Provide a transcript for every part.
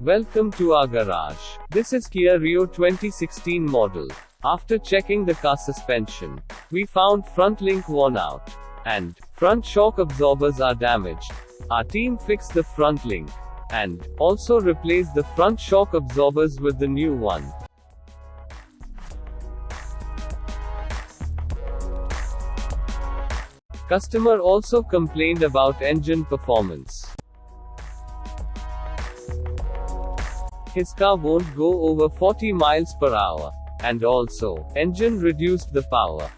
Welcome to our garage. This is Kia Rio 2016 model. After checking the car suspension, we found front link worn out and front shock absorbers are damaged. Our team fixed the front link and also replaced the front shock absorbers with the new one. Customer also complained about engine performance. His car won't go over 40 miles per hour. And also, engine reduced the power.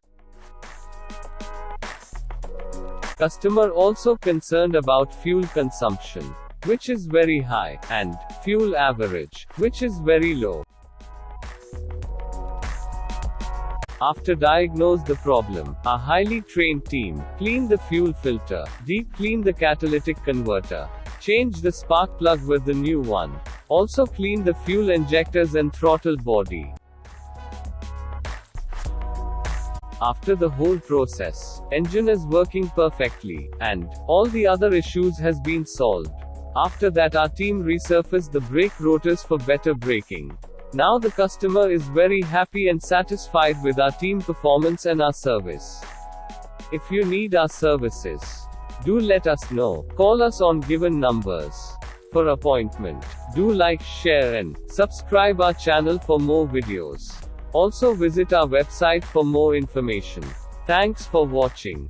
Customer also concerned about fuel consumption, which is very high, and fuel average, which is very low. After diagnose the problem, a highly trained team cleaned the fuel filter, deep cleaned the catalytic converter, changed the spark plug with the new one, also cleaned the fuel injectors and throttle body. After the whole process, engine is working perfectly, and all the other issues has been solved. After that our team resurfaced the brake rotors for better braking. Now the customer is very happy and satisfied with our team performance and our service. If you need our services, do let us know. Call us on given numbers. For appointment, do like, share and subscribe our channel for more videos. Also visit our website for more information. Thanks for watching.